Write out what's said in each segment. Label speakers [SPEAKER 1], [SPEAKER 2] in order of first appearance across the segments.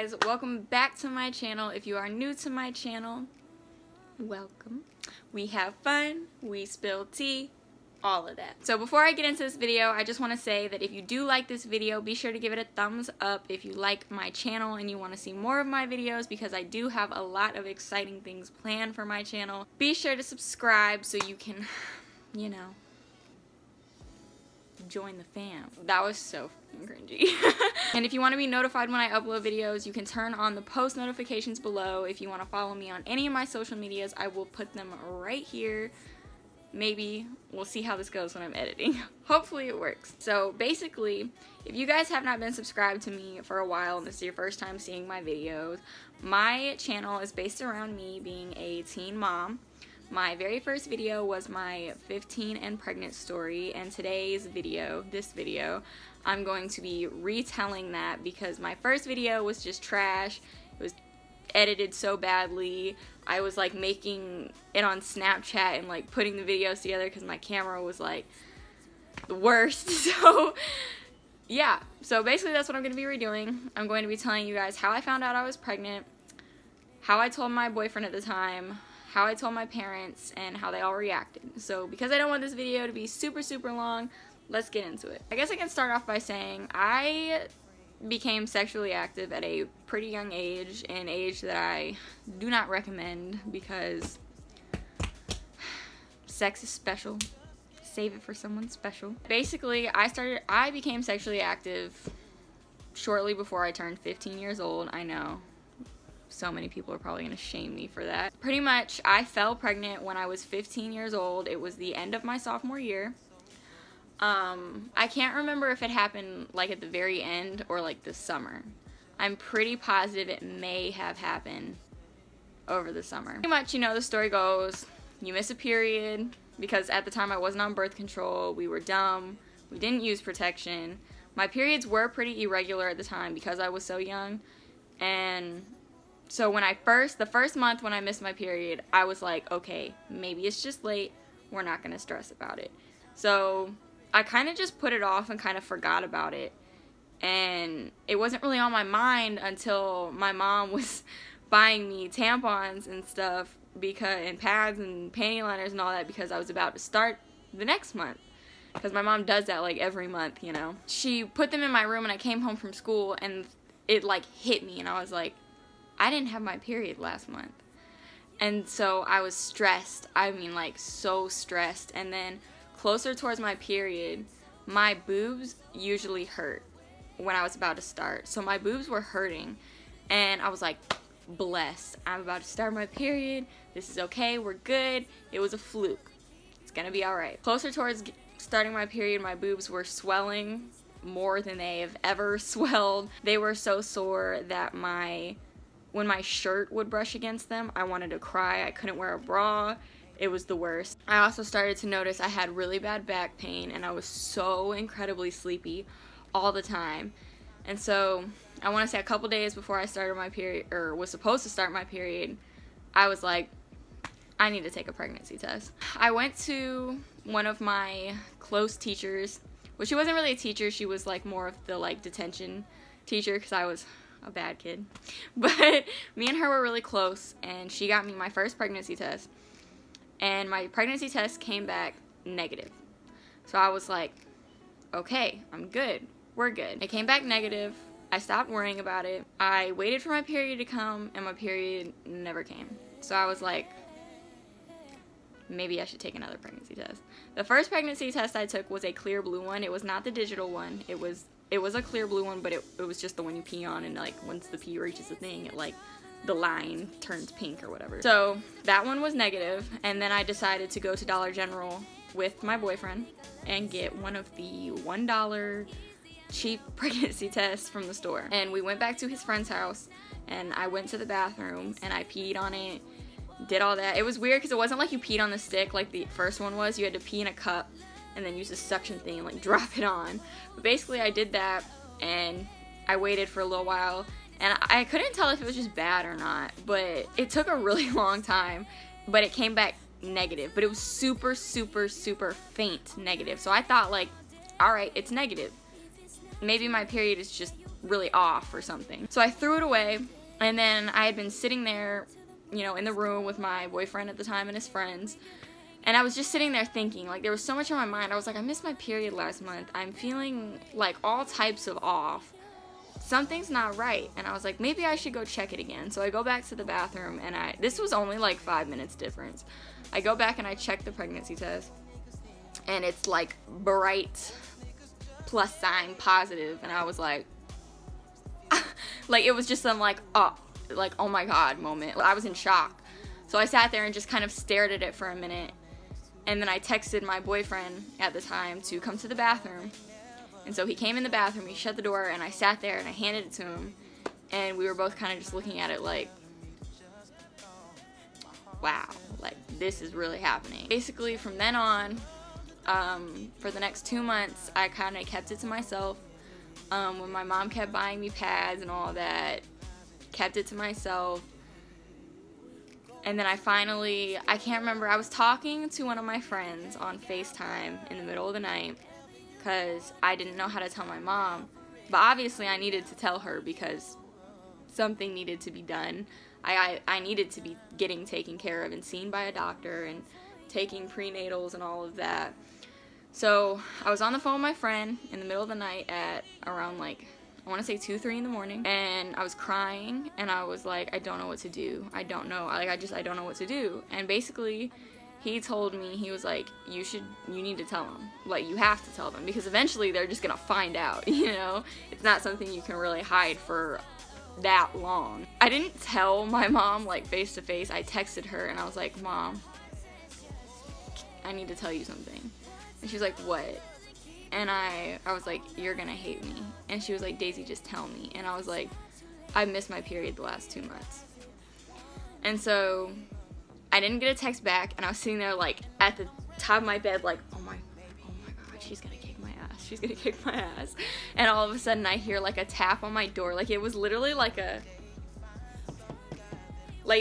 [SPEAKER 1] guys, welcome back to my channel. If you are new to my channel, welcome. We have fun, we spill tea, all of that. So before I get into this video, I just want to say that if you do like this video, be sure to give it a thumbs up if you like my channel and you want to see more of my videos, because I do have a lot of exciting things planned for my channel. Be sure to subscribe so you can, you know, join the fam. That was so cringy. And if you want to be notified when I upload videos, you can turn on the post notifications below. If you want to follow me on any of my social medias, I will put them right here. Maybe. We'll see how this goes when I'm editing. Hopefully it works. So basically, if you guys have not been subscribed to me for a while and this is your first time seeing my videos, my channel is based around me being a teen mom. My very first video was my 15 and pregnant story, and today's video, this video, I'm going to be retelling that because my first video was just trash. It was edited so badly. I was like making it on Snapchat and like putting the videos together because my camera was like the worst. So yeah, so basically that's what I'm going to be redoing. I'm going to be telling you guys how I found out I was pregnant, how I told my boyfriend at the time, how I told my parents, and how they all reacted. So because I don't want this video to be super long, let's get into it. I guess I can start off by saying I became sexually active at a pretty young age, an age that I do not recommend because sex is special. Save it for someone special. Basically, I became sexually active shortly before I turned 15 years old. I know. So many people are probably going to shame me for that. Pretty much, I fell pregnant when I was 15 years old. It was the end of my sophomore year. I can't remember if it happened like at the very end or like this summer. I'm pretty positive it may have happened over the summer. Pretty much, you know, the story goes, you miss a period because at the time I wasn't on birth control. We were dumb. We didn't use protection. My periods were pretty irregular at the time because I was so young. And so when the first month when I missed my period, I was like, okay, maybe it's just late. We're not going to stress about it. So I kind of just put it off and kind of forgot about it. And it wasn't really on my mind until my mom was buying me tampons and stuff and pads and panty liners and all that because I was about to start the next month. Because my mom does that like every month, you know. She put them in my room and I came home from school and it like hit me and I was like, I didn't have my period last month. And so I was stressed. I mean, like, so stressed. And then closer towards my period, my boobs usually hurt when I was about to start. So my boobs were hurting. And I was like, bless. I'm about to start my period. This is okay. We're good. It was a fluke. It's gonna be alright. Closer towards starting my period, my boobs were swelling more than they have ever swelled. They were so sore that when my shirt would brush against them, I wanted to cry. I couldn't wear a bra. It was the worst. I also started to notice I had really bad back pain and I was so incredibly sleepy all the time. And so I want to say a couple days before I started my period, or was supposed to start my period, I was like, I need to take a pregnancy test. I went to one of my close teachers. Well, she wasn't really a teacher. She was like more of the like detention teacher because I was a bad kid. But me and her were really close and she got me my first pregnancy test. And my pregnancy test came back negative. So I was like, okay, I'm good. We're good. It came back negative. I stopped worrying about it. I waited for my period to come and my period never came. So I was like, maybe I should take another pregnancy test. The first pregnancy test I took was a clear blue one. It was not the digital one. It was a clear blue one, but it was just the one you pee on, and like once the pee reaches the thing, it like the line turns pink or whatever. So that one was negative, and then I decided to go to Dollar General with my boyfriend and get one of the $1 cheap pregnancy tests from the store. And we went back to his friend's house and I went to the bathroom and I peed on it, did all that. It was weird because it wasn't like you peed on the stick like the first one was. You had to pee in a cup and then use a suction thing and like drop it on. But basically I did that and I waited for a little while and I couldn't tell if it was just bad or not, but it took a really long time, but it came back negative. But it was super faint negative. So I thought like, alright, it's negative. Maybe my period is just really off or something. So I threw it away, and then I had been sitting there, you know, in the room with my boyfriend at the time and his friends, and I was just sitting there thinking, like, there was so much on my mind. I was like, I missed my period last month. I'm feeling like all types of off. Something's not right. And I was like, maybe I should go check it again. So I go back to the bathroom, and this was only like 5 minutes difference. I go back and I check the pregnancy test, and it's like bright plus sign positive, and I was like, like, it was just some like, oh my god moment. I was in shock. So I sat there and just kind of stared at it for a minute, and then I texted my boyfriend at the time to come to the bathroom. And so he came in the bathroom, he shut the door, and I sat there and I handed it to him, and we were both kind of just looking at it like, wow, like, this is really happening. Basically, from then on, for the next 2 months, I kind of kept it to myself. When my mom kept buying me pads and all that, kept it to myself. And then I can't remember, I was talking to one of my friends on FaceTime in the middle of the night, because I didn't know how to tell my mom, but obviously I needed to tell her because something needed to be done. I needed to be getting taken care of and seen by a doctor and taking prenatals and all of that. So I was on the phone with my friend in the middle of the night at around, like, I want to say 2, 3 in the morning, and I was crying, and I was like, I don't know what to do. I don't know, like, I don't know what to do. And basically, he told me, he was like, you need to tell them. Like, you have to tell them, because eventually they're just gonna find out, you know? It's not something you can really hide for that long. I didn't tell my mom, like, face to face. I texted her, and I was like, Mom, I need to tell you something. And she was like, what? And I was like, you're gonna hate me. And she was like, Daisy, just tell me. And I was like, I missed my period the last 2 months. And so I didn't get a text back, and I was sitting there, like, at the top of my bed, like, oh my god, she's gonna kick my ass, she's gonna kick my ass. And all of a sudden I hear, like, a tap on my door. Like, it was literally like it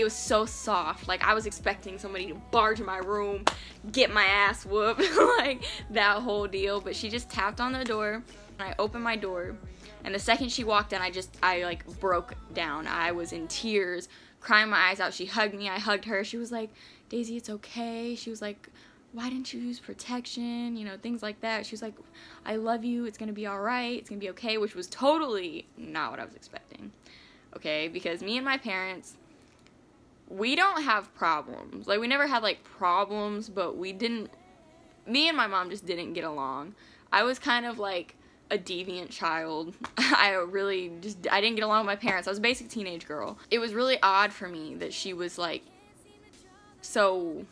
[SPEAKER 1] was so soft. Like, I was expecting somebody to barge in my room, get my ass whooped, like, that whole deal. But she just tapped on the door, and I opened my door, and the second she walked in, I like, broke down. I was in tears, crying my eyes out. She hugged me, I hugged her. She was like, Daisy, it's okay. She was like, why didn't you use protection? You know, things like that. She was like, I love you, it's gonna be alright, it's gonna be okay, which was totally not what I was expecting. Okay, because me and my parents, we don't have problems. Like, we never had, like, problems, but me and my mom just didn't get along. I was kind of like a deviant child. I didn't get along with my parents. I was a basic teenage girl. It was really odd for me that she was, like, so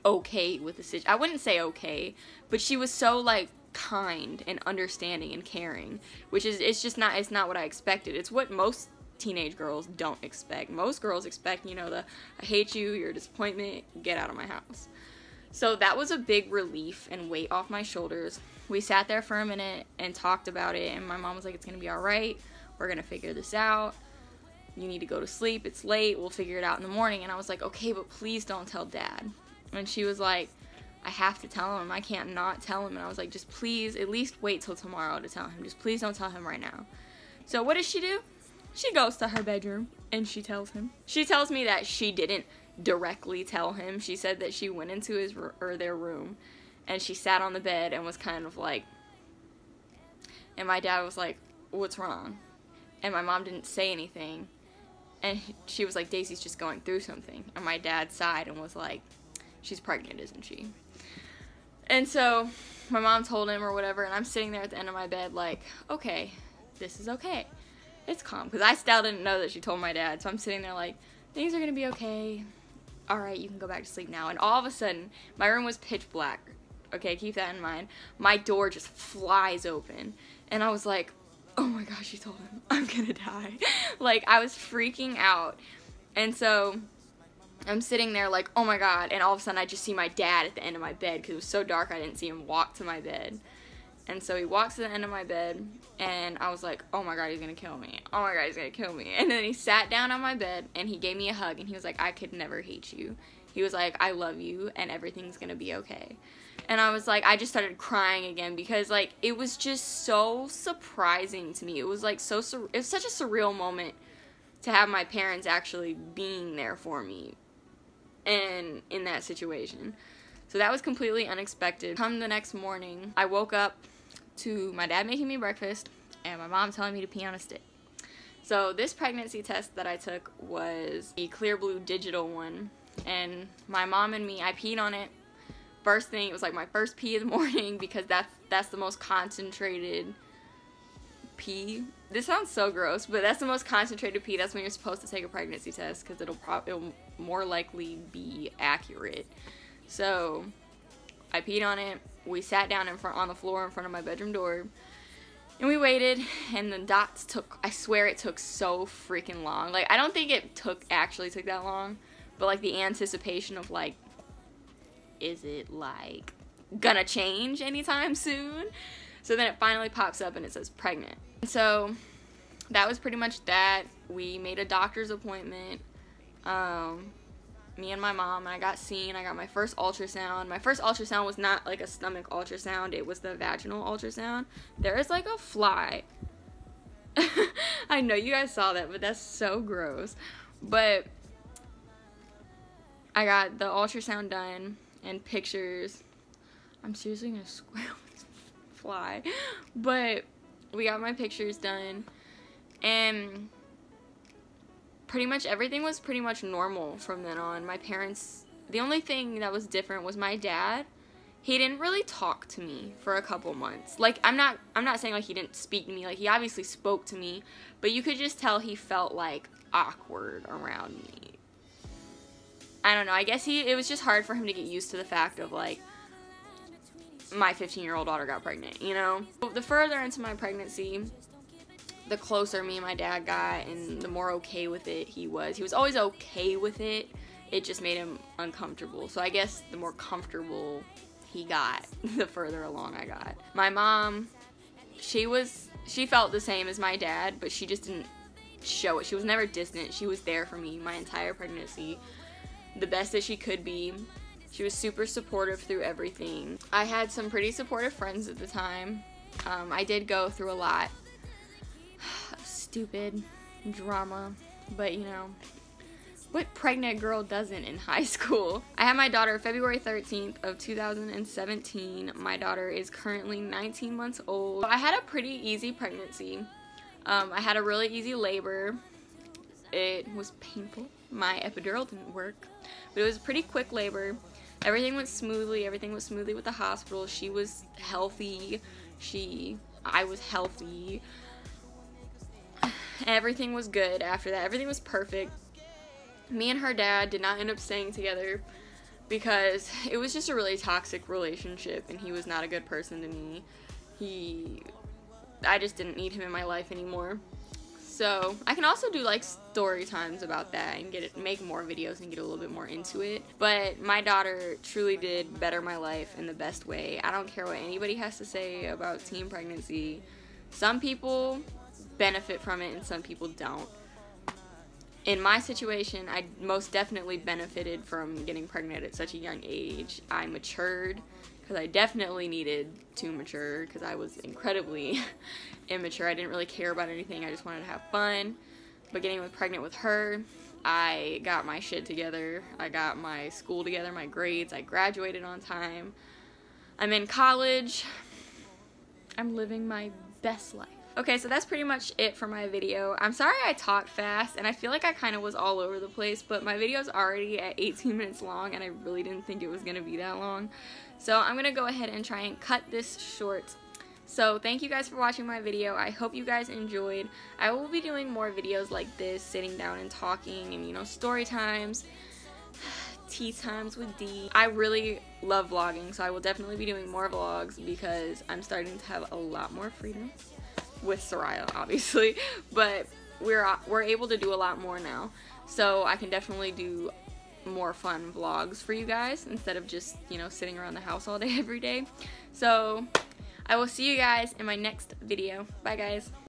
[SPEAKER 1] okay with the situation. I wouldn't say okay, but she was so, like, kind and understanding and caring, which is, it's not what I expected. It's what most teenage girls don't expect. Most girls expect, you know, I hate you, you're a disappointment, get out of my house. So that was a big relief and weight off my shoulders. We sat there for a minute and talked about it, and my mom was like, it's gonna be alright, we're gonna figure this out, you need to go to sleep, it's late, we'll figure it out in the morning. And I was like, okay, but please don't tell Dad. And she was like, I have to tell him, I can't not tell him. And I was like, just please, at least wait till tomorrow to tell him, just please don't tell him right now. So what does she do? She goes to her bedroom and she tells him. She tells me that she didn't directly tell him. She said that she went into their room, and she sat on the bed and was kind of like, and my dad was like, what's wrong? And my mom didn't say anything, and she was like, Daisy's just going through something. And my dad sighed and was like, she's pregnant, isn't she? And so my mom told him or whatever, and I'm sitting there at the end of my bed like, okay, this is okay. It's calm, because I still didn't know that she told my dad. So I'm sitting there like, things are going to be okay. All right, you can go back to sleep now. And all of a sudden, my room was pitch black. Okay, keep that in mind. My door just flies open. And I was like, oh my gosh, she told him, I'm going to die. Like, I was freaking out. And so I'm sitting there like, oh my god. And all of a sudden, I just see my dad at the end of my bed, because it was so dark, I didn't see him walk to my bed. And so he walks to the end of my bed, and I was like, oh my god, he's gonna kill me. Oh my god, he's gonna kill me. And then he sat down on my bed, and he gave me a hug, and he was like, I could never hate you. He was like, I love you, and everything's gonna be okay. And I was like, I just started crying again because, like, it was just so surprising to me. It was, like, it was such a surreal moment to have my parents actually being there for me and in that situation. So that was completely unexpected. Come the next morning, I woke up to my dad making me breakfast and my mom telling me to pee on a stick. So this pregnancy test that I took was a clear blue digital one, and my mom and me, I peed on it. First thing, it was like my first pee of the morning because that's the most concentrated pee. This sounds so gross, but that's the most concentrated pee. That's when you're supposed to take a pregnancy test because it'll more likely be accurate. So I peed on it. We sat down on the floor in front of my bedroom door, and we waited, and the dots took, I swear it took so freaking long. Like, I don't think it actually took that long, but like the anticipation of like, is it like gonna change anytime soon? So then it finally pops up and it says pregnant. So that was pretty much that. We made a doctor's appointment. Me and my mom, and I got seen. I got my first ultrasound. My first ultrasound was not like a stomach ultrasound. It was the vaginal ultrasound. There is like a fly. I know you guys saw that, but that's so gross. But I got the ultrasound done and pictures. I'm seriously gonna square this fly. But we got my pictures done, and pretty much everything was pretty much normal from then on. My parents, the only thing that was different was my dad. He didn't really talk to me for a couple months. Like, I'm not saying like he didn't speak to me. Like, he obviously spoke to me, but you could just tell he felt like awkward around me. I don't know. I guess it was just hard for him to get used to the fact of like my 15-year-old daughter got pregnant, you know? The further into my pregnancy, the closer me and my dad got, and the more okay with it he was. He was always okay with it. It just made him uncomfortable. So I guess the more comfortable he got, the further along I got. My mom, she felt the same as my dad, but she just didn't show it. She was never distant. She was there for me my entire pregnancy, the best that she could be. She was super supportive through everything. I had some pretty supportive friends at the time. I did go through a lot of stupid drama, but you know, what pregnant girl doesn't in high school? I had my daughter February 13th of 2017. My daughter is currently 19 months old. I had a pretty easy pregnancy. I had a really easy labor. It was painful. My epidural didn't work, but it was a pretty quick labor. Everything went smoothly. Everything was smoothly with the hospital. She was healthy. I was healthy. Everything was good after that. Everything was perfect. Me and her dad did not end up staying together because it was just a really toxic relationship, and he was not a good person to me. I just didn't need him in my life anymore. So I can also do like story times about that and make more videos and get a little bit more into it. But my daughter truly did better my life in the best way. I don't care what anybody has to say about teen pregnancy. Some people benefit from it and some people don't. In my situation, I most definitely benefited from getting pregnant at such a young age. I matured because I definitely needed to mature because I was incredibly immature. I didn't really care about anything. I just wanted to have fun. But getting pregnant with her, I got my shit together. I got my school together, my grades. I graduated on time. I'm in college. I'm living my best life. Okay, so that's pretty much it for my video. I'm sorry I talked fast, and I feel like I kind of was all over the place, but my video's already at 18 minutes long, and I really didn't think it was going to be that long. So I'm going to go ahead and try and cut this short. So thank you guys for watching my video. I hope you guys enjoyed. I will be doing more videos like this, sitting down and talking, and, you know, story times, tea times with D. I really love vlogging, so I will definitely be doing more vlogs because I'm starting to have a lot more freedom. With Soraya, obviously, but we're able to do a lot more now, so I can definitely do more fun vlogs for you guys instead of just, you know, sitting around the house all day every day. So I will see you guys in my next video. Bye guys.